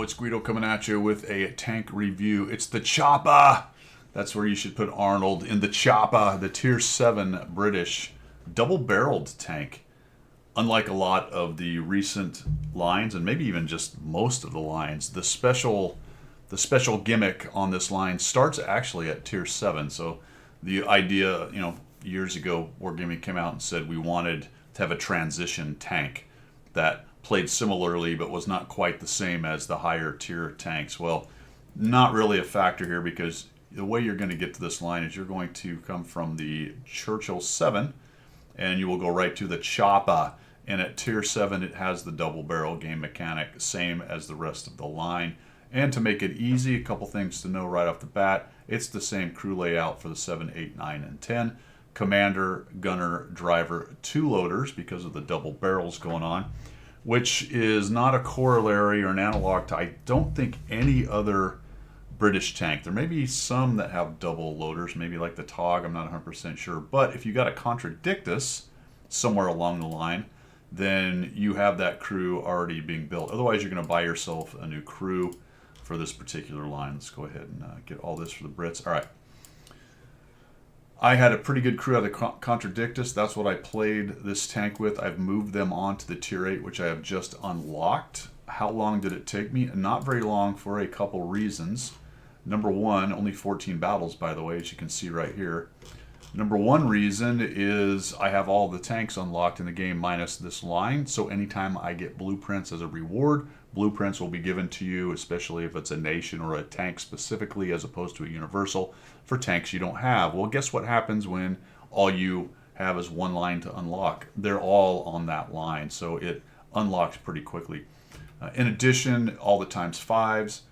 it's Guido coming at you with a tank review. It's the Chopper. That's where you should put Arnold, in the Chopper, the Tier 7 British double-barreled tank. Unlike a lot of the recent lines, and maybe even just most of the lines, the special gimmick on this line starts actually at Tier 7. So the idea, years ago, Wargaming came out and said we wanted to have a transition tank that played similarly but was not quite the same as the higher tier tanks. Well, not really a factor here, because the way you're going to get to this line is you're going to come from the Churchill 7 and you will go right to the Chopper. And at tier 7 it has the double barrel game mechanic, same as the rest of the line. And to make it easy, a couple things to know right off the bat: it's the same crew layout for the 7, 8, 9, and 10. Commander, gunner, driver, 2 loaders because of the double barrels going on, which is not a corollary or an analog to, I don't think, any other British tank. There may be some that have double loaders, maybe like the TOG, I'm not 100% sure. But if you got a Contradictus somewhere along the line, then you have that crew already being built. Otherwise, you're going to buy yourself a new crew for this particular line. Let's go ahead and get all this for the Brits. All right. I had a pretty good crew out of the Contradictus. That's what I played this tank with. I've moved them on to the Tier 8, which I have just unlocked. How long did it take me? Not very long, for a couple reasons. Number one, only 14 battles, by the way, as you can see right here. Number one reason is I have all the tanks unlocked in the game minus this line. So anytime I get blueprints as a reward, blueprints will be given to you, especially if it's a nation or a tank specifically, as opposed to a universal for tanks you don't have. Well, guess what happens when all you have is one line to unlock? They're all on that line, so it unlocks pretty quickly. In addition, all the times 5s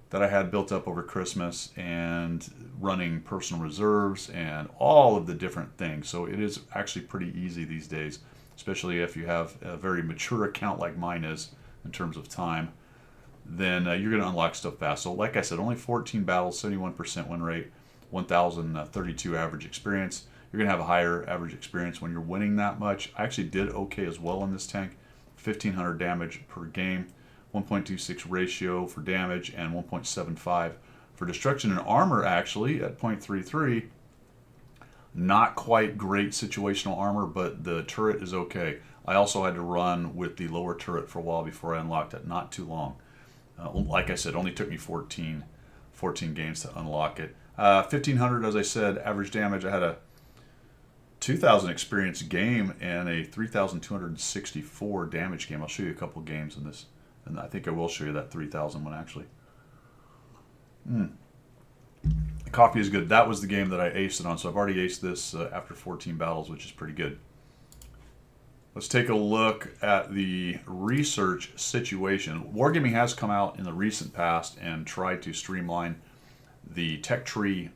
that I had built up over Christmas, and running personal reserves and all of the different things. So it is actually pretty easy these days, especially if you have a very mature account like mine is in terms of time. Then you're going to unlock stuff fast. So like I said, only 14 battles, 71% win rate, 1,032 average experience. You're going to have a higher average experience when you're winning that much. I actually did okay as well in this tank. 1,500 damage per game, 1.26 ratio for damage, and 1.75 for destruction. And armor actually at 0.33. Not quite great situational armor, but the turret is okay. I also had to run with the lower turret for a while before I unlocked it. Not too long. Like I said, only took me 14 games to unlock it. 1,500, as I said, average damage. I had a 2,000 experience game and a 3,264 damage game. I'll show you a couple games in this, and I think I will show you that 3,000 one actually. The coffee is good. That was the game that I aced it on, so I've already aced this after 14 battles, which is pretty good. Let's take a look at the research situation. Wargaming has come out in the recent past and tried to streamline the tech tree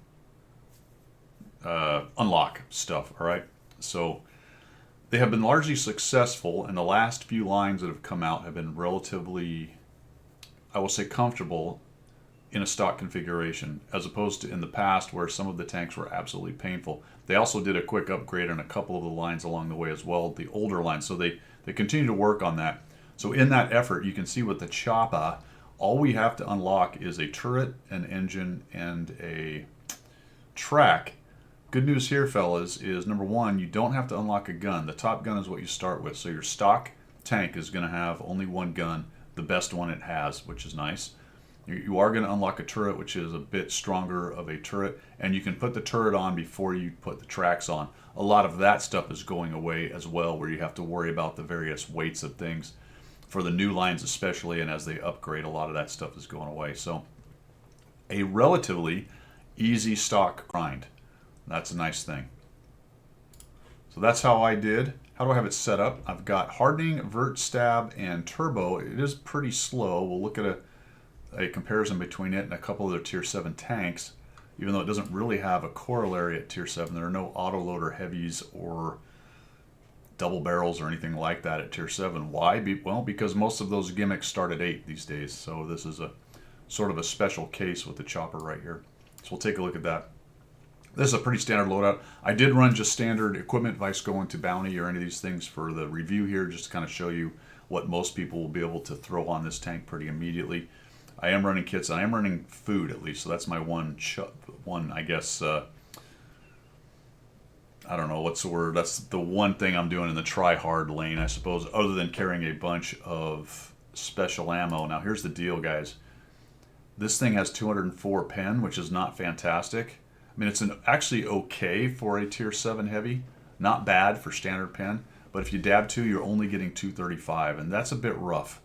unlock stuff, all right? So they have been largely successful, and the last few lines that have come out have been relatively, I will say, comfortable in a stock configuration, as opposed to in the past where some of the tanks were absolutely painful. They also did a quick upgrade on a couple of the lines along the way as well, the older lines, so they continue to work on that. So in that effort, you can see with the Chopper, all we have to unlock is a turret, an engine, and a track. Good news here, fellas, is number one, you don't have to unlock a gun. The top gun is what you start with, so your stock tank is going to have only one gun, the best one it has, which is nice. You are going to unlock a turret, which is a bit stronger of a turret, and you can put the turret on before you put the tracks on. A lot of that stuff is going away as well, where you have to worry about the various weights of things. For the new lines especially, and as they upgrade, a lot of that stuff is going away. So a relatively easy stock grind. That's a nice thing. So that's how I did. How do I have it set up? I've got hardening, vert stab, and turbo. It is pretty slow. We'll look at a comparison between it and a couple of their Tier 7 tanks, even though it doesn't really have a corollary at Tier 7. There are no autoloader heavies or double barrels or anything like that at Tier 7. Why? Well, because most of those gimmicks start at 8 these days, so this is a sort of a special case with the Chopper right here. So we'll take a look at that. This is a pretty standard loadout. I did run just standard equipment, vice going to Bounty or any of these things for the review here, just to kind of show you what most people will be able to throw on this tank pretty immediately. I am running kits. I am running food at least, so that's my one I guess. I don't know what's the word. That's the one thing I'm doing in the try hard lane, I suppose, other than carrying a bunch of special ammo. Now here's the deal, guys. This thing has 204 pen, which is not fantastic. I mean, it's actually okay for a tier 7 heavy. Not bad for standard pen. But if you dab 2, you're only getting 235, and that's a bit rough.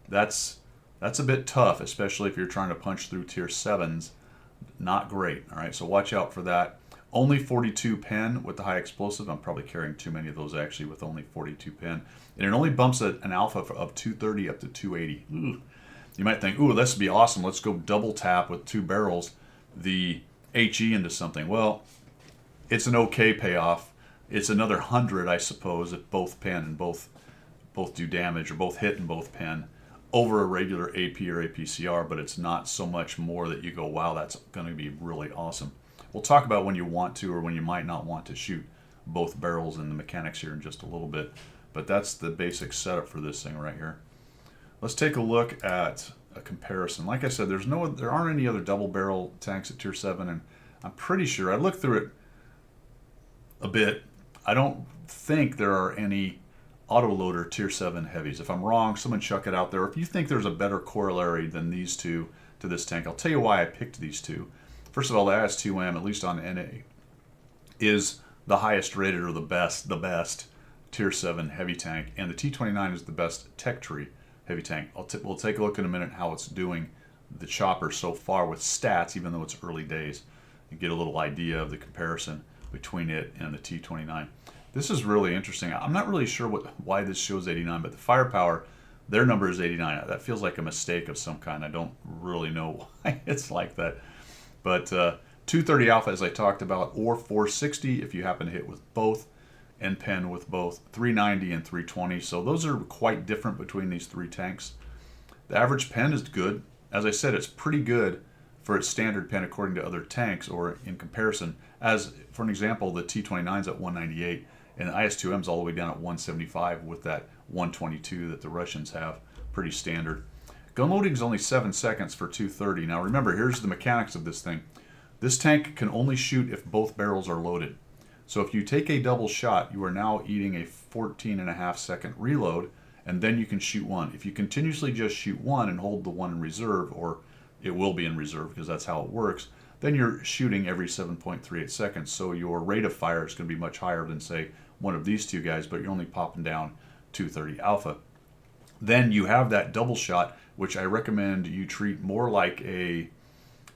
That's a bit tough, especially if you're trying to punch through tier 7s. Not great. All right, so watch out for that. Only 42 pen with the high explosive. I'm probably carrying too many of those actually with only 42 pen. And it only bumps an alpha of 230 up to 280. Ooh. You might think, ooh, this would be awesome. Let's go double tap with 2 barrels the HE into something. Well, it's an okay payoff. It's another 100, I suppose, if both pen and both do damage, or both hit and both pen, over a regular AP or APCR, but it's not so much more that you go, wow, that's going to be really awesome. We'll talk about when you want to or when you might not want to shoot both barrels and the mechanics here in just a little bit. But that's the basic setup for this thing right here. Let's take a look at a comparison. Like I said, there aren't any other double barrel tanks at tier 7, and I'm pretty sure, I looked through it a bit, I don't think there are any autoloader tier 7 heavies. If I'm wrong, someone chuck it out there. If you think there's a better corollary than these two to this tank, I'll tell you why I picked these two. First of all, the IS-2M, at least on NA, is the highest rated or the best tier 7 heavy tank, and the T-29 is the best tech tree heavy tank. We'll take a look in a minute how it's doing the chopper so far with stats, even though it's early days, and get a little idea of the comparison between it and the T-29. This is really interesting. I'm not really sure why this shows 89, but the firepower, their number is 89. That feels like a mistake of some kind. I don't really know why it's like that. But 230 alpha, as I talked about, or 460 if you happen to hit with both, and pen with both, 390 and 320. So those are quite different between these three tanks. The average pen is good. As I said, it's pretty good for its standard pen according to other tanks or in comparison. As, for an example, the T-29's at 198 and the IS-2M's all the way down at 175 with that 122 that the Russians have. Pretty standard. Gun loading is only 7 seconds for 230. Now remember, here's the mechanics of this thing. This tank can only shoot if both barrels are loaded. So if you take a double shot, you are now eating a 14.5 second reload, and then you can shoot one. If you continuously just shoot one and hold the one in reserve, or it will be in reserve because that's how it works, then you're shooting every 7.38 seconds. So your rate of fire is going to be much higher than, say, one of these two guys, but you're only popping down 230 alpha. Then you have that double shot, which I recommend you treat more like a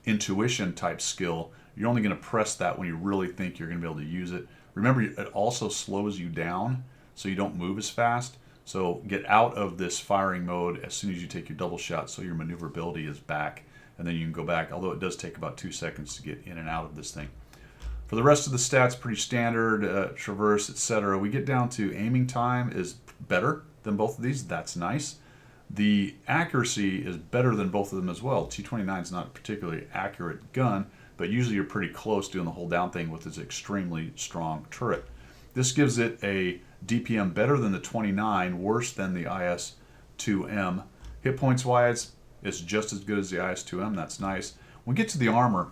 intuition type skill. You're only going to press that when you really think you're going to be able to use it. Remember, it also slows you down so you don't move as fast. So get out of this firing mode as soon as you take your double shot so your maneuverability is back, and then you can go back, although it does take about 2 seconds to get in and out of this thing. For the rest of the stats, pretty standard, traverse, etc. We get down to aiming time is better than both of these. That's nice. The accuracy is better than both of them as well. T-29 is not a particularly accurate gun, but usually you're pretty close doing the hold down thing with its extremely strong turret. This gives it a DPM better than the 29, worse than the IS-2M. Hit points wise, it's just as good as the IS-2M. That's nice. When we get to the armor,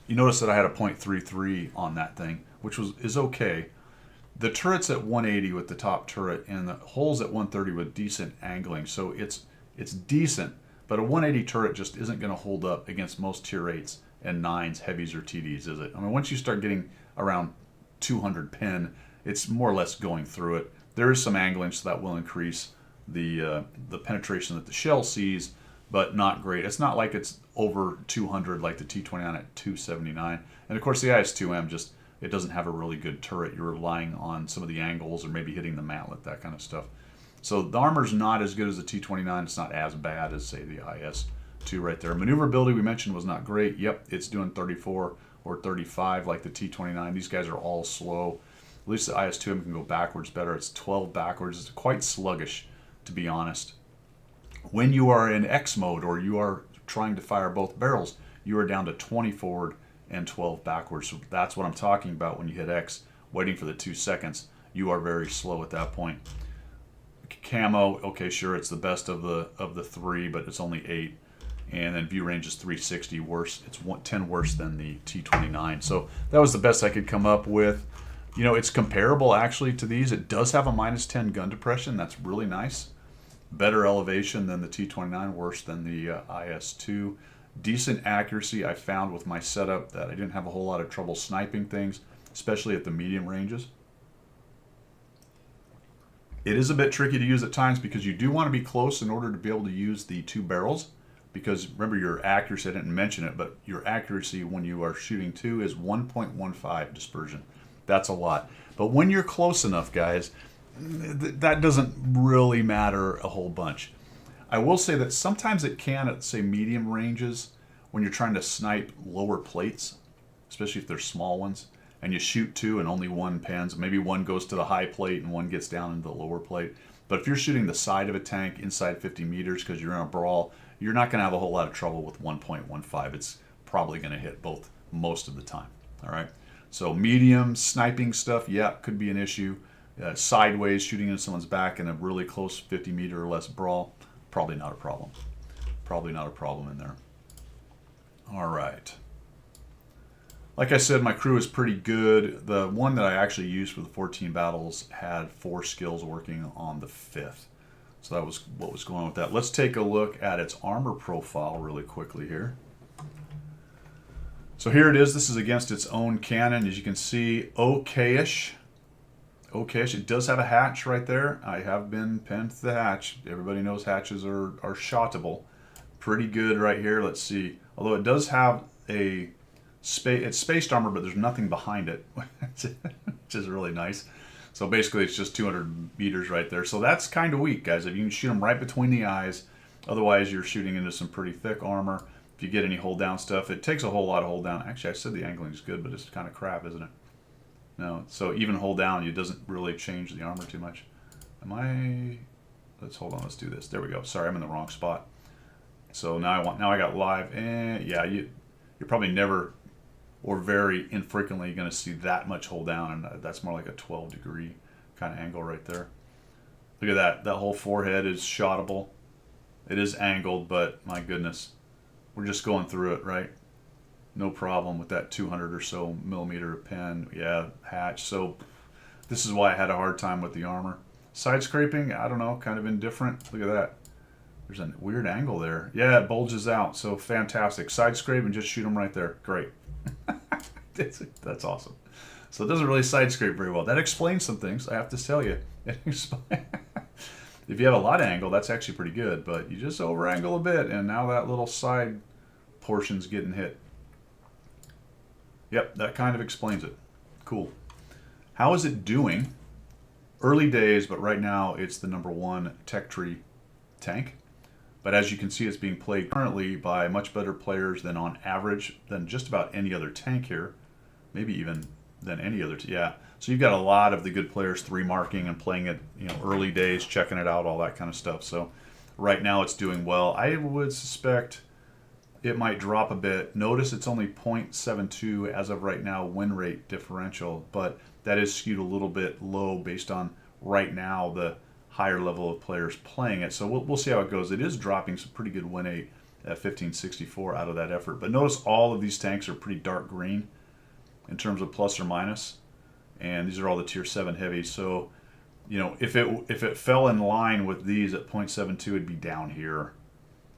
you notice that I had a .33 on that thing, which is okay. The turret's at 180 with the top turret, and the hole's at 130 with decent angling, so it's decent, but a 180 turret just isn't going to hold up against most tier 8s and 9s, heavies, or TDs, is it? I mean, once you start getting around 200 pen, it's more or less going through it. There is some angling, so that will increase the penetration that the shell sees, but not great. It's not like it's over 200 like the T-29 at 279. And of course the IS-2M just, it doesn't have a really good turret. You're relying on some of the angles or maybe hitting the mantlet, that kind of stuff. So the armor's not as good as the T-29. It's not as bad as, say, the IS-2 right there. Maneuverability we mentioned was not great. Yep, it's doing 34 or 35 like the T-29. These guys are all slow. At least the IS-2M can go backwards better. It's 12 backwards. It's quite sluggish, to be honest. When you are in X mode or you are trying to fire both barrels, you are down to 20 forward and 12 backwards. So that's what I'm talking about when you hit X, waiting for the 2 seconds. You are very slow at that point. Camo, okay, sure, it's the best of the 3, but it's only 8. and then view range is 360 worse. It's 10 worse than the T29. So that was the best I could come up with. You know, it's comparable actually to these. It does have a -10 gun depression. That's really nice. Better elevation than the T29, worse than the IS-2. Decent accuracy I found with my setup that I didn't have a whole lot of trouble sniping things, especially at the medium ranges. It is a bit tricky to use at times because you do want to be close in order to be able to use the 2 barrels. Because remember, your accuracy, I didn't mention it, but your accuracy when you are shooting 2 is 1.15 dispersion. That's a lot. But when you're close enough, guys, that doesn't really matter a whole bunch. I will say that sometimes it can at, say, medium ranges when you're trying to snipe lower plates, especially if they're small ones, and you shoot 2 and only one pans. Maybe one goes to the high plate and one gets down into the lower plate. But if you're shooting the side of a tank inside 50 meters because you're in a brawl, you're not going to have a whole lot of trouble with 1.15. It's probably going to hit both most of the time. All right. So medium sniping stuff, yeah, could be an issue. Sideways shooting into someone's back in a really close 50 meter or less brawl, probably not a problem. Probably not a problem in there. All right. Like I said, my crew is pretty good. The one that I actually used for the 14 battles had 4 skills working on the 5th. So that was what was going on with that. Let's take a look at its armor profile really quickly here. So here it is. This is against its own cannon. As you can see, okay-ish. Okay-ish. It does have a hatch right there. I have been pinned to the hatch. Everybody knows hatches are shottable. Pretty good right here. Let's see. Although it does have a it's spaced armor, but there's nothing behind it, which is really nice. So basically it's just 200 meters right there. So that's kind of weak, guys. If you can shoot them right between the eyes, otherwise you're shooting into some pretty thick armor. If you get any hold down stuff, it takes a whole lot of hold down. Actually, I said the angling is good, but it's kind of crap, isn't it? No, so even hold down, it doesn't really change the armor too much. Let's hold on, let's do this. There we go. Sorry, I'm in the wrong spot. So now I got live, and yeah, you're probably never or very infrequently going to see that much hold down, and that's more like a 12-degree kind of angle right there. Look at that. That whole forehead is shottable. It is angled, but my goodness, we're just going through it, right? No problem with that 200 or so millimeter pen. Yeah, hatch. So this is why I had a hard time with the armor. Side scraping, I don't know, kind of indifferent. Look at that. There's a weird angle there. Yeah, it bulges out. So fantastic. Side scrape and just shoot them right there. Great. That's awesome. So it doesn't really side scrape very well. That explains some things, I have to tell you. If you have a lot of angle, that's actually pretty good, but you just over angle a bit, and now that little side portion's getting hit. Yep, that kind of explains it. Cool. How is it doing? Early days, but right now it's the #1 tech tree tank. But as you can see, it's being played currently by much better players than on average than just about any other tank here. Maybe even than any other, yeah. So you've got a lot of the good players 3-marking and playing it, early days, checking it out, all that kind of stuff. So right now it's doing well. I would suspect it might drop a bit. Notice it's only 0.72 as of right now win rate differential, but that is skewed a little bit low based on right now the higher level of players playing it. So we'll see how it goes. It is dropping some pretty good win rate at 1564 out of that effort. But notice all of these tanks are pretty dark green in terms of plus or minus. And these are all the tier 7 heavies. So, if it fell in line with these at 0.72, it'd be down here.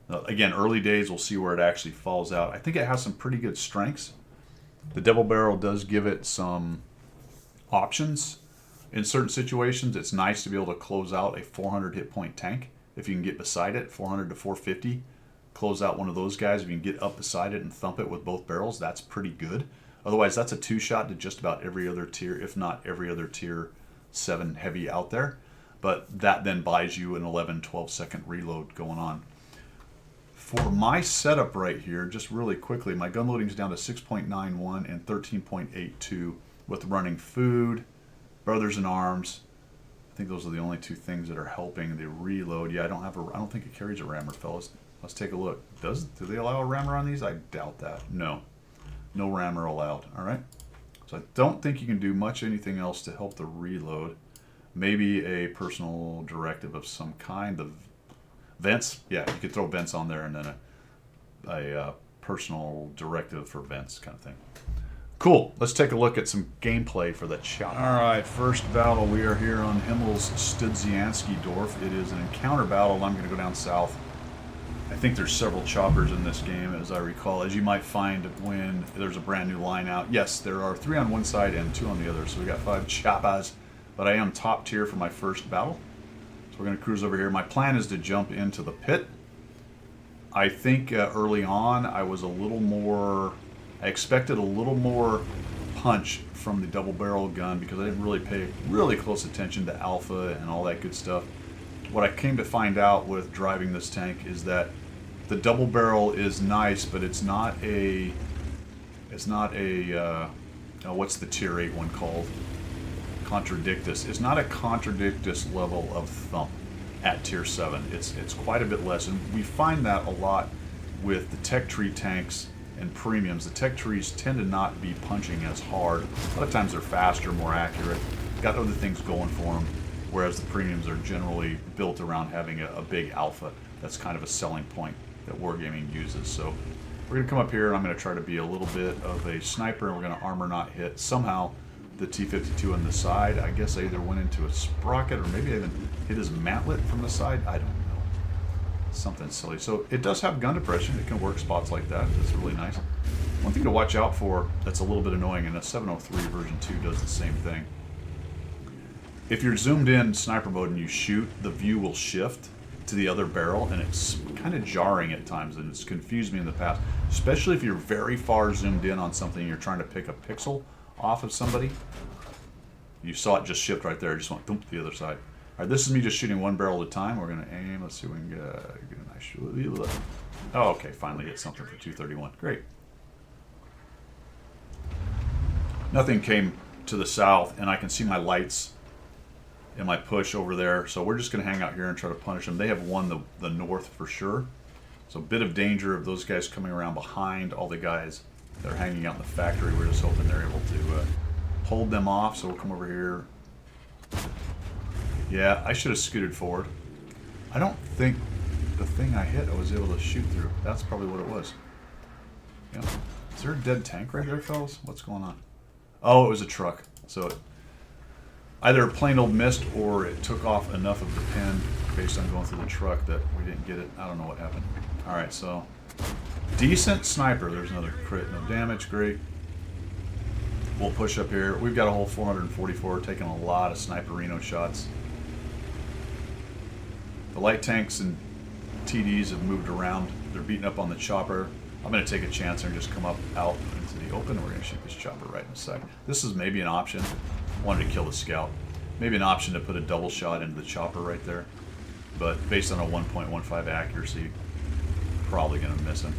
Again, early days, we'll see where it actually falls out. I think it has some pretty good strengths. The double barrel does give it some options. In certain situations, it's nice to be able to close out a 400 hit point tank. If you can get beside it, 400 to 450, close out one of those guys. If you can get up beside it and thump it with both barrels, that's pretty good. Otherwise, that's a 2-shot to just about every other tier, if not every other tier 7 heavy out there. But that then buys you an 11, 12-second reload going on. For my setup right here, just really quickly, my gun loading is down to 6.91 and 13.82 with running food, Brothers in Arms. I think those are the only 2 things that are helping the reload. Yeah, I don't think it carries a rammer, fellas. Let's take a look. Do they allow a rammer on these? I doubt that. No rammer allowed. All right. So I don't think you can do much anything else to help the reload. Maybe a personal directive of some kind. The vents, yeah, you could throw vents on there and then personal directive for Vince kind of thing. Cool. Let's take a look at some gameplay for the chopper. All right, first battle. We are here on Himmel's Studzianski Dorf. It is an encounter battle. I'm going to go down south. I think there's several choppers in this game, as I recall, as you might find when there's a brand new line out. Yes, there are 3 on one side and 2 on the other, so we got 5 choppers. But I am top tier for my first battle. So we're going to cruise over here. My plan is to jump into the pit. I think early on I was a little more... I expected a little more punch from the double barrel gun because I didn't really pay really close attention to alpha and all that good stuff. What I came to find out with driving this tank is that the double barrel is nice, but it's not a what's the tier 8 one called? Contradictus. It's not a Contradictus level of thump at tier 7. It's quite a bit less, and we find that a lot with the tech tree tanks and premiums. The tech trees tend to not be punching as hard. A lot of times they're faster, more accurate, got other things going for them, whereas the premiums are generally built around having a big alpha. That's kind of a selling point that Wargaming uses. So we're going to come up here and I'm going to try to be a little bit of a sniper, and we're going to armor not hit. Somehow the T-52 on the side, I guess I either went into a sprocket or maybe I even hit his mantlet from the side. I don't know. Something silly. So it does have gun depression. It can work spots like that. That's really nice. One thing to watch out for that's a little bit annoying, and a 703 version 2 does the same thing. If you're zoomed in sniper mode and you shoot, the view will shift to the other barrel, and it's kind of jarring at times, and it's confused me in the past, especially if you're very far zoomed in on something and you're trying to pick a pixel off of somebody. You saw it just shift right there. It just went thump to the other side. All right, this is me just shooting one barrel at a time. We're going to aim. Let's see if we can get a nice shoot. Oh, okay, finally hit something for 231. Great. Nothing came to the south, and I can see my lights in my push over there. So we're just going to hang out here and try to punish them. They have won the north for sure. So a bit of danger of those guys coming around behind all the guys that are hanging out in the factory. We're just hoping they're able to hold them off. So we'll come over here. Yeah, I should have scooted forward. I don't think the thing I hit I was able to shoot through. That's probably what it was. Yeah. Is there a dead tank right there, fellas? What's going on? Oh, it was a truck. So it either plain old missed or it took off enough of the pin based on going through the truck that we didn't get it. I don't know what happened. Alright, so decent sniper. There's another crit. No damage. Great. We'll push up here. We've got a whole 444, taking a lot of sniperino shots. The light tanks and TDs have moved around. They're beating up on the chopper. I'm going to take a chance here and just come up out into the open. We're going to shoot this chopper right in a sec. This is maybe an option. Wanted to kill the scout. Maybe an option to put a double shot into the chopper right there. But based on a 1.15 accuracy, probably going to miss him.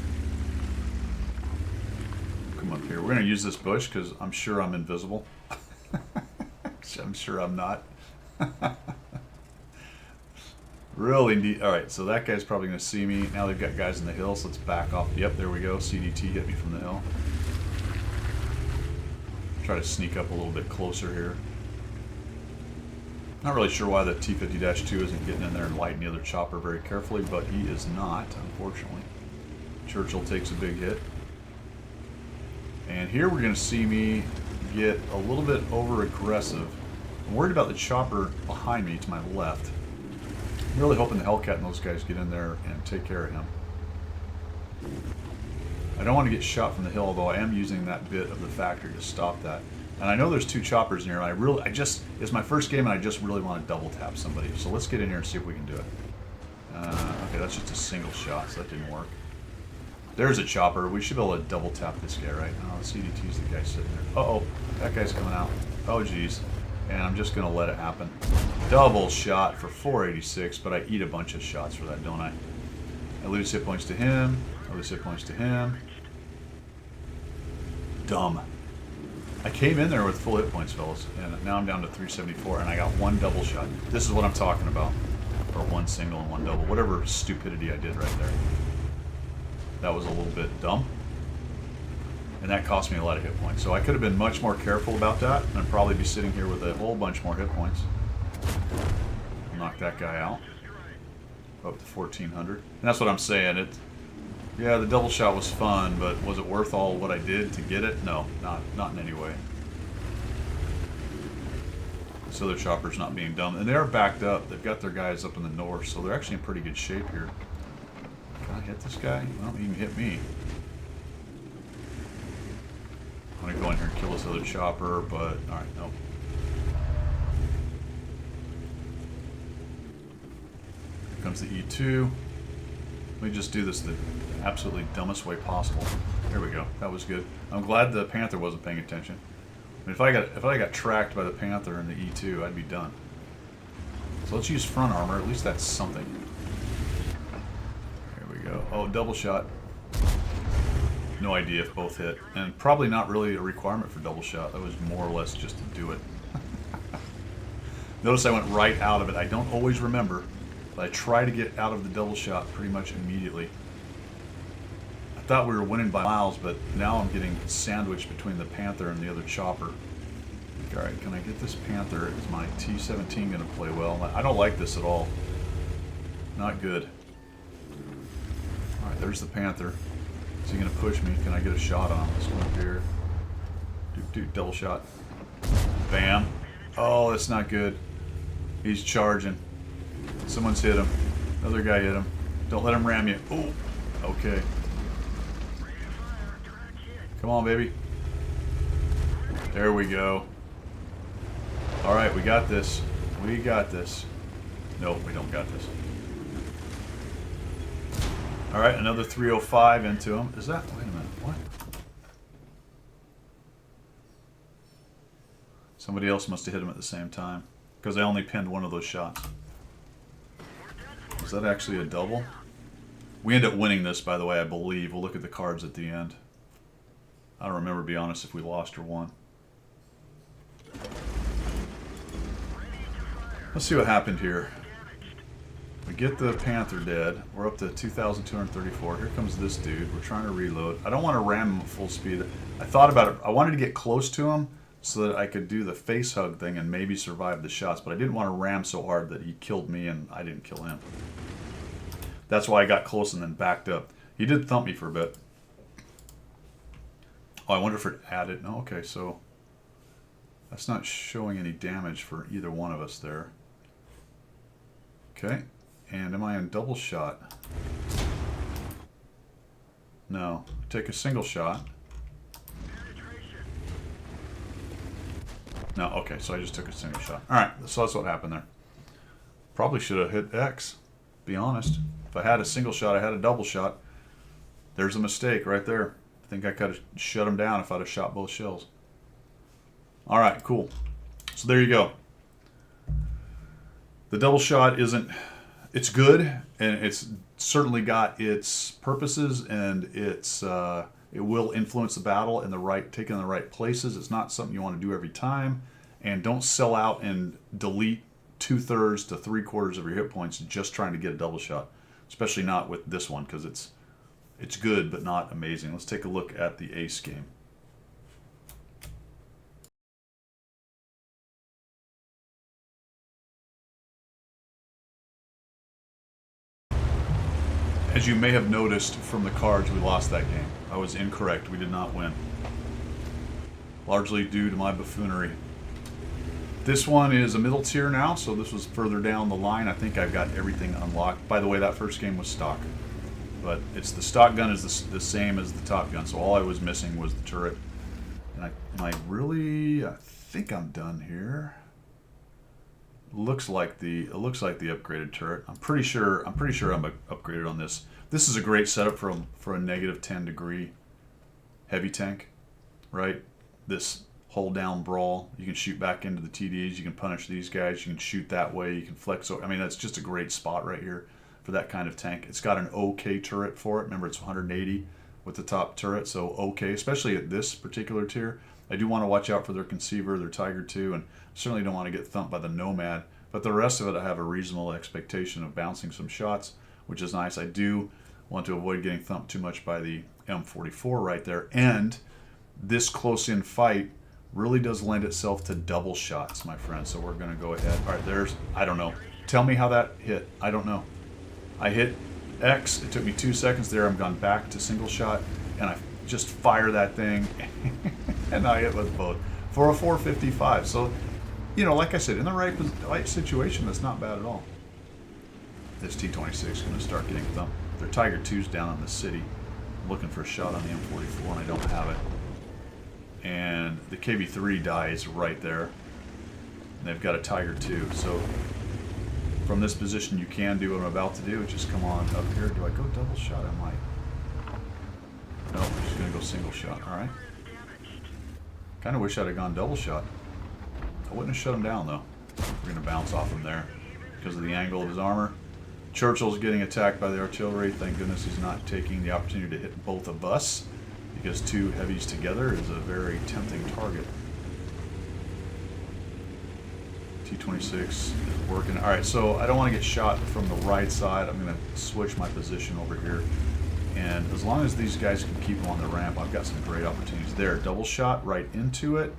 Come up here. We're going to use this bush because I'm sure I'm invisible. I'm sure I'm not. Really neat. Alright, so that guy's probably going to see me. Now they've got guys in the hill, so let's back off. Yep, there we go. CDT hit me from the hill. Try to sneak up a little bit closer here. Not really sure why the T-50-2 isn't getting in there and lighting the other chopper very carefully, but he is not, unfortunately. Churchill takes a big hit. And here we're going to see me get a little bit over-aggressive. I'm worried about the chopper behind me to my left. I'm really hoping the Hellcat and those guys get in there and take care of him. I don't want to get shot from the hill, although I am using that bit of the factory to stop that. And I know there's 2 choppers near, and it's my first game and I just really want to double tap somebody. So let's get in here and see if we can do it. Okay, that's just a single shot, so that didn't work. There's a chopper. We should be able to double tap this guy, right? Oh, the CDT's the guy sitting there. Uh-oh, that guy's coming out. Oh, geez. And I'm just going to let it happen. Double shot for 486, but I eat a bunch of shots for that, don't I? I lose hit points to him. I lose hit points to him. Dumb. I came in there with full hit points, fellas, and now I'm down to 374, and I got 1 double shot. This is what I'm talking about. Or 1 single and 1 double. Whatever stupidity I did right there. That was a little bit dumb. And that cost me a lot of hit points. So I could have been much more careful about that, and I'd probably be sitting here with a whole bunch more hit points. Knock that guy out. Up to 1400. And that's what I'm saying. Yeah, the double shot was fun, but was it worth all what I did to get it? No, not in any way. This other chopper's not being dumb. And they are backed up. They've got their guys up in the north, so they're actually in pretty good shape here. Can I hit this guy? Well, he can hit me. I'm gonna go in here and kill this other chopper, but alright, nope. Here comes the E2. Let me just do this the absolutely dumbest way possible. There we go. That was good. I'm glad the Panther wasn't paying attention. I mean, if I got tracked by the Panther and the E2, I'd be done. So let's use front armor. At least that's something. There we go. Oh, double shot. No idea if both hit. And probably not really a requirement for double shot. That was more or less just to do it. Notice I went right out of it. I don't always remember, but I try to get out of the double shot pretty much immediately. I thought we were winning by miles, but now I'm getting sandwiched between the Panther and the other chopper. Alright, can I get this Panther? Is my T-17 going to play well? I don't like this at all. Not good. Alright, there's the Panther. Is he going to push me? Can I get a shot on him? This one up here. Double shot. Bam. Oh, that's not good. He's charging. Someone's hit him. Another guy hit him. Don't let him ram you. Oh, okay. Come on, baby. There we go. All right, we got this. We got this. Nope, we don't got this. All right, another 305 into him. Is that... Wait a minute. What? Somebody else must have hit him at the same time, because I only pinned one of those shots. Is that actually a double? We end up winning this, by the way, I believe. We'll look at the cards at the end. I don't remember, to be honest, if we lost or won. Let's see what happened here. We get the Panther dead. We're up to 2,234. Here comes this dude. We're trying to reload. I don't want to ram him at full speed. I thought about it. I wanted to get close to him so that I could do the face hug thing and maybe survive the shots, but I didn't want to ram so hard that he killed me and I didn't kill him. That's why I got close and then backed up. He did thump me for a bit. Oh, I wonder if it added... No, okay, so... That's not showing any damage for either one of us there. Okay. And am I in double shot? No. Take a single shot. No, okay, so I just took a single shot. Alright, so that's what happened there. Probably should have hit X, be honest. If I had a single shot, I had a double shot. There's a mistake right there. I think I could have shut him down if I'd have shot both shells. Alright, cool. So there you go. The double shot isn't... It's good, and it's certainly got its purposes, and it's it will influence the battle in the right, taken in the right places. It's not something you want to do every time, and don't sell out and delete 2/3 to 3/4 of your hit points just trying to get a double shot, especially not with this one because it's good but not amazing. Let's take a look at the ace game. As you may have noticed from the cards, we lost that game. I was incorrect. We did not win. Largely due to my buffoonery. This one is a middle tier now, so this was further down the line. I think I've got everything unlocked. By the way, that first game was stock. But it's the stock gun is the same as the top gun, so all I was missing was the turret. And I think I'm done here. Looks like the upgraded turret. I'm pretty sure I'm upgraded on this. This is a great setup for a negative 10 degree heavy tank, right? This hold down brawl. You can shoot back into the TDs. You can punish these guys. You can shoot that way. You can flex. I mean, that's just a great spot right here for that kind of tank. It's got an OK turret for it. Remember, it's 180 with the top turret, so OK, especially at this particular tier. I do want to watch out for their Conceiver, their Tiger II, and certainly don't want to get thumped by the Nomad. But the rest of it, I have a reasonable expectation of bouncing some shots, which is nice. I do want to avoid getting thumped too much by the M44 right there. And this close-in fight really does lend itself to double shots, my friend. So we're going to go ahead. All right, I don't know. Tell me how that hit. I don't know. I hit X, it took me 2 seconds there. I'm gone back to single shot, and I just fire that thing, and I hit with both for a 455. So, you know, like I said, in the right situation, that's not bad at all. This T-26 is going to start getting thumped. Their Tiger 2's down in the city. I'm looking for a shot on the M44, and I don't have it. And the KB3 dies right there. And they've got a Tiger 2. So from this position, you can do what I'm about to do. Just come on up here. Do I go double shot? I might. No, I'm just going to go single shot. All right. Kind of wish I'd have gone double shot. I wouldn't have shut him down, though. We're going to bounce off him there because of the angle of his armor. Churchill's getting attacked by the artillery. Thank goodness he's not taking the opportunity to hit both of us, because 2 heavies together is a very tempting target. T-26 is working. All right, so I don't want to get shot from the right side. I'm going to switch my position over here. And as long as these guys can keep them on the ramp, I've got some great opportunities there. Double shot right into it,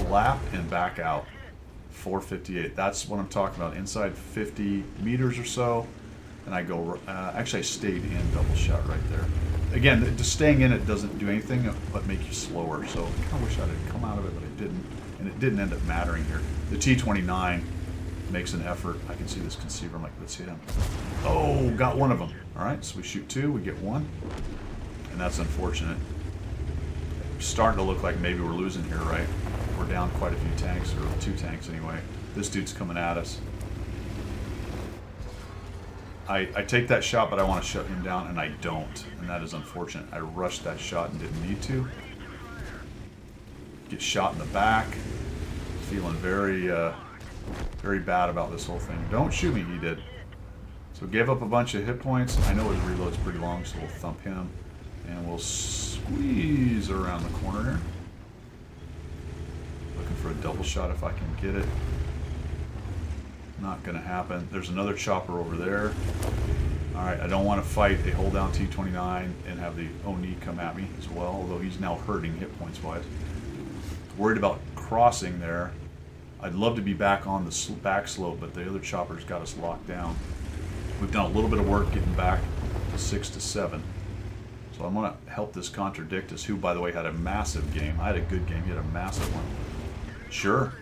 lap, and back out. 458. That's what I'm talking about. Inside 50 meters or so, and I go. Actually, I stayed in double shot right there. Again, just staying in it doesn't do anything but make you slower. So I kind of wish I had come out of it, but I didn't, and it didn't end up mattering here. The T-29 makes an effort. I can see this conceiver. I'm like, let's hit him. Oh, got one of them. All right, so we shoot 2, we get 1, and that's unfortunate. It's starting to look like maybe we're losing here, right? We're down quite a few tanks, or 2 tanks anyway. This dude's coming at us. I take that shot, but I want to shut him down, and I don't, and that is unfortunate. I rushed that shot and didn't need to. Get shot in the back. Feeling very, very bad about this whole thing. Don't shoot me, he did. So gave up a bunch of hit points. I know his reload's pretty long, so we'll thump him, and we'll squeeze around the corner here. Looking for a double shot if I can get it. Not going to happen. There's another chopper over there. Alright, I don't want to fight a hold down T-29 and have the Oni come at me as well, although he's now hurting hit points wise. Worried about crossing there. I'd love to be back on the back slope, but the other chopper's got us locked down. We've done a little bit of work getting back to 6 to 7. So I'm going to help this Contradictus, who, by the way, had a massive game. I had a good game. He had a massive one. Sure.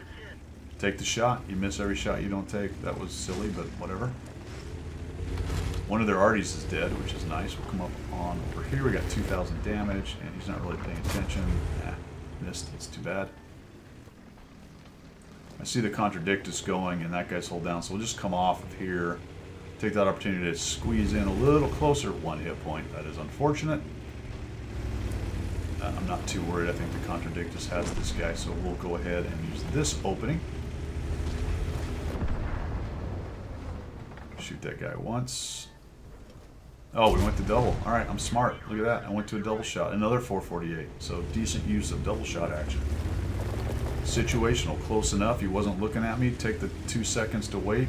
Take the shot. You miss every shot you don't take. That was silly, but whatever. One of their arties is dead, which is nice. We'll come up on over here. We got 2,000 damage, and he's not really paying attention. Missed. It's too bad. I see the Contradictus going, and that guy's hold down, so we'll just come off of here. Take that opportunity to squeeze in a little closer. 1 hit point. That is unfortunate. I'm not too worried. I think the Contradictus has this guy, so we'll go ahead and use this opening. Shoot that guy once. Oh, we went to double. All right, I'm smart. Look at that. I went to a double shot. Another 448. So decent use of double shot action. Situational. Close enough. He wasn't looking at me. Take the 2 seconds to wait.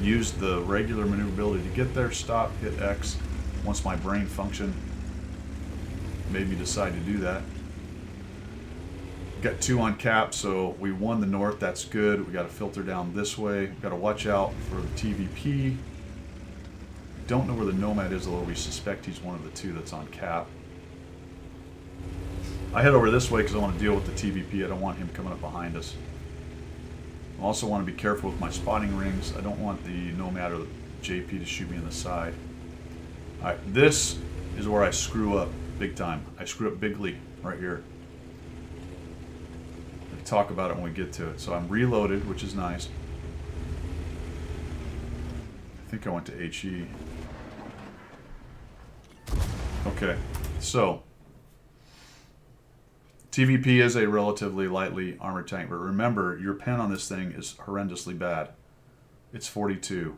Use the regular maneuverability to get there. Stop. Hit X. Once my brain function made me decide to do that. Got 2 on cap, so we won the north. That's good. We got to filter down this way. Got to watch out for the TVP. Don't know where the Nomad is, although we suspect he's one of the 2 that's on cap. I head over this way because I want to deal with the TVP. I don't want him coming up behind us. I also want to be careful with my spotting rings. I don't want the Nomad or the JP to shoot me in the side. Alright, this is where I screw up big time. I screw up bigly right here. I'll talk about it when we get to it. So I'm reloaded, which is nice. I think I went to HE. Okay, so TVP is a relatively lightly armored tank, but remember, your pen on this thing is horrendously bad. It's 42.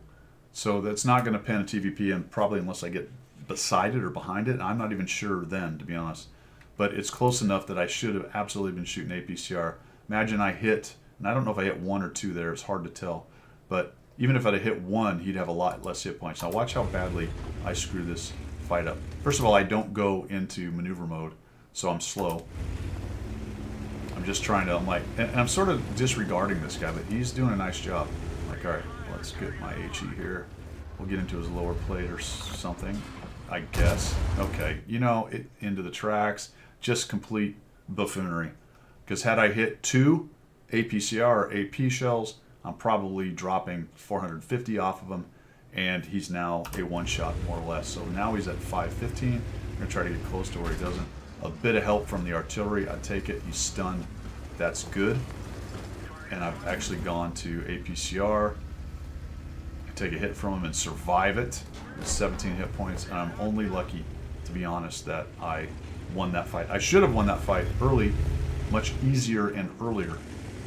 So that's not going to pen a TVP in, probably unless I get beside it or behind it. I'm not even sure then, to be honest. But it's close enough that I should have absolutely been shooting APCR. Imagine I hit, and I don't know if I hit 1 or 2 there. It's hard to tell. But even if I'd have hit 1, he'd have a lot less hit points. Now watch how badly I screw this fight up. First of all, I don't go into maneuver mode, so I'm slow. I'm just trying to, I'm like, and I'm sort of disregarding this guy, but he's doing a nice job. Like, all right, let's get my HE here. We'll get into his lower plate or something, I guess. Okay, you know, into the tracks, just complete buffoonery. Because had I hit 2 APCR or AP shells, I'm probably dropping 450 off of him, and he's now a one-shot more or less. So now he's at 515. I'm going to try to get close to where he doesn't. A bit of help from the artillery, I take it. He's stunned. That's good. And I've actually gone to APCR. Take a hit from him and survive it with 17 hit points, and I'm only lucky, to be honest, that I won that fight. I should have won that fight early, much easier and earlier,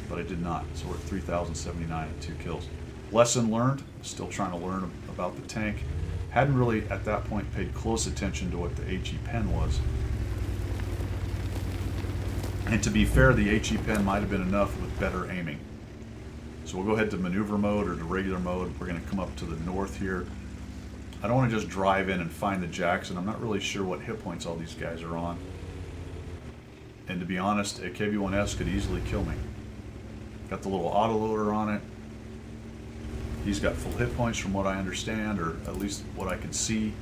but I did not. So we're at 3,079 and 2 kills. Lesson learned. Still trying to learn about the tank. Hadn't really at that point paid close attention to what the HE pen was. And to be fair, the HE pen might have been enough with better aiming. So we'll go ahead to maneuver mode or to regular mode. We're going to come up to the north here. I don't want to just drive in and find the Jackson. I'm not really sure what hit points all these guys are on. And to be honest, a KV-1S could easily kill me. Got the little autoloader on it. He's got full hit points from what I understand, or at least what I can see.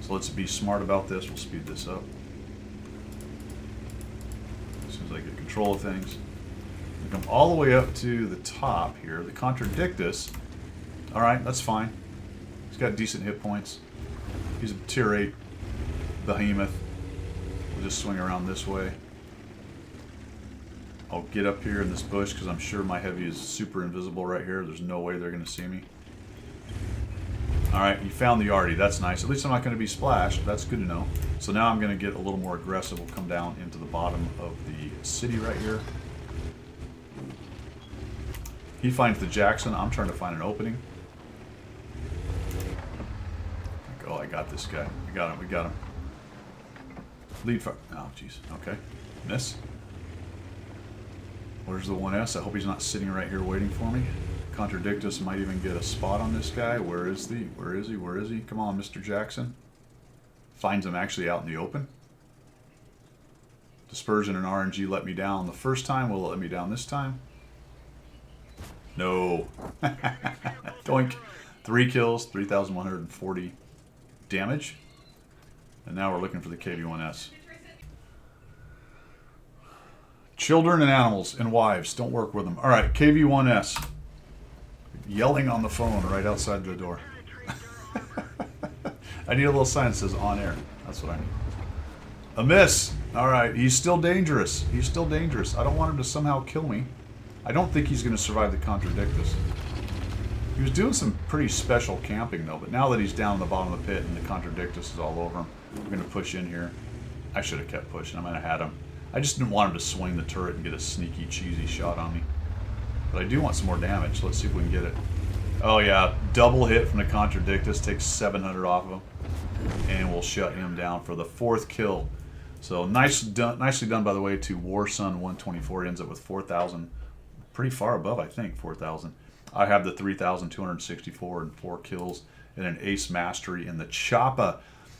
So let's be smart about this. We'll speed this up as soon as I get control of things. Come all the way up to the top here. The Contradictus. Alright, that's fine. He's got decent hit points. He's a tier 8 behemoth. We'll just swing around this way. I'll get up here in this bush because I'm sure my heavy is super invisible right here. There's no way they're going to see me. Alright, he found the arty. That's nice. At least I'm not going to be splashed. That's good to know. So now I'm going to get a little more aggressive. We'll come down into the bottom of the city right here. He finds the Jackson. I'm trying to find an opening. Oh, I got this guy. We got him. We got him. Lead fire. Oh, jeez. Okay. Miss. Where's the 1S? I hope he's not sitting right here waiting for me. Contradictus might even get a spot on this guy. Where is he? Where is he? Where is he? Come on, Mr. Jackson. Finds him actually out in the open. Dispersion and RNG let me down the first time. Will it let me down this time? No. Doink. 3 kills, 3,140 damage. And now we're looking for the KV-1S. Children and animals and wives, don't work with them. Alright, KV-1S. Yelling on the phone right outside the door. I need a little sign that says on air. That's what I need. A miss. Alright, he's still dangerous. He's still dangerous. I don't want him to somehow kill me. I don't think he's going to survive the Contradictus. He was doing some pretty special camping though, but now that he's down in the bottom of the pit and the Contradictus is all over him, we're going to push in here. I should have kept pushing. I might have had him. I just didn't want him to swing the turret and get a sneaky, cheesy shot on me. But I do want some more damage. Let's see if we can get it. Oh yeah, double hit from the Contradictus, takes 700 off of him. And we'll shut him down for the 4th kill. So nicely done, by the way, to Warsun 124. Ends up with 4,000. Pretty far above, I think, 4,000. I have the 3,264 and 4 kills and an ace mastery in the Choppa.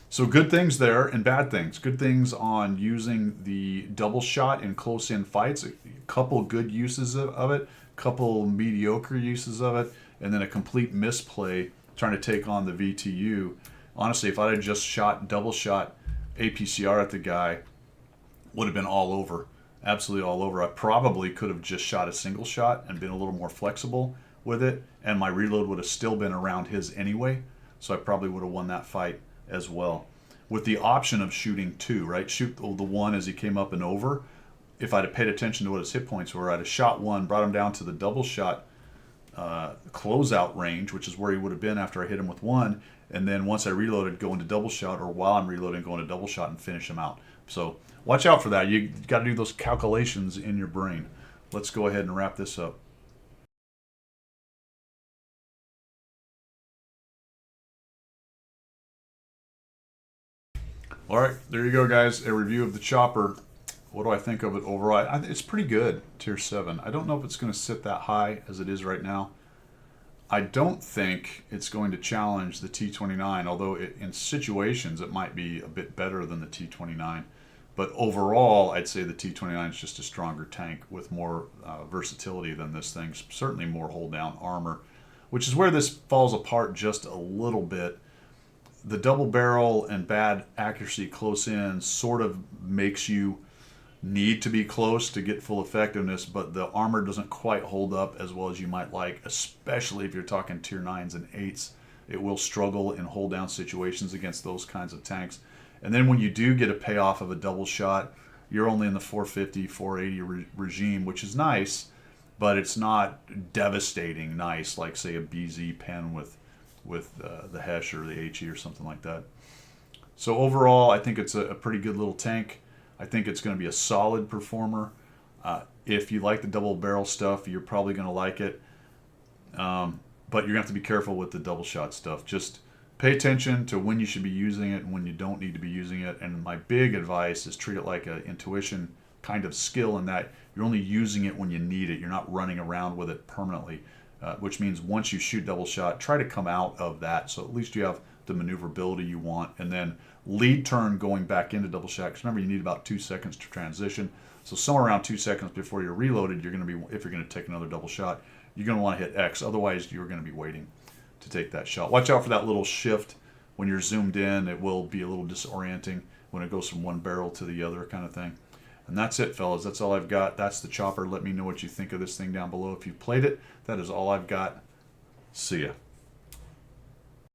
So good things there and bad things. Good things on using the double shot in close-in fights. A couple good uses of it, a couple mediocre uses of it, and then a complete misplay trying to take on the VTU. Honestly, if I had just double shot APCR at the guy, would have been all over. Absolutely all over. I probably could have just shot a single shot and been a little more flexible with it, and my reload would have still been around his anyway, so I probably would have won that fight as well. With the option of shooting 2, right? Shoot the 1 as he came up and over. If I'd have paid attention to what his hit points were, I'd have shot 1, brought him down to the double shot closeout range, which is where he would have been after I hit him with 1, and then once I reloaded, go into double shot, or while I'm reloading, go into double shot and finish him out. So watch out for that. You got to do those calculations in your brain. Let's go ahead and wrap this up. All right, there you go, guys. A review of the Chopper. What do I think of it overall? It's pretty good, tier 7. I don't know if it's going to sit that high as it is right now. I don't think it's going to challenge the T-29, although in situations it might be a bit better than the T-29. But overall, I'd say the T-29 is just a stronger tank with more versatility than this thing. Certainly more hold-down armor, which is where this falls apart just a little bit. The double barrel and bad accuracy close in sort of makes you need to be close to get full effectiveness, but the armor doesn't quite hold up as well as you might like, especially if you're talking tier 9s and 8s. It will struggle in hold down situations against those kinds of tanks. And then when you do get a payoff of a double shot, you're only in the 450, 480 regime, which is nice, but it's not devastating nice like, say, a BZ pen with the Hesh or the HE or something like that. So overall, I think it's a pretty good little tank. I think it's going to be a solid performer. If you like the double barrel stuff, you're probably going to like it. But you're going to have to be careful with the double shot stuff. Just pay attention to when you should be using it and when you don't need to be using it. And my big advice is treat it like an intuition kind of skill, in that you're only using it when you need it. You're not running around with it permanently, which means once you shoot double shot, try to come out of that so at least you have the maneuverability you want. And then lead turn going back into double shot, because remember, you need about 2 seconds to transition. So somewhere around 2 seconds before you're reloaded, you're going to be, if you're going to take another double shot, you're going to want to hit X. Otherwise, you're going to be waiting to take that shot. Watch out for that little shift when you're zoomed in. It will be a little disorienting when it goes from one barrel to the other, kind of thing. And that's it, fellas. That's all I've got. That's the chopper. Let me know what you think of this thing down below. If you've played it, that is all I've got. See ya.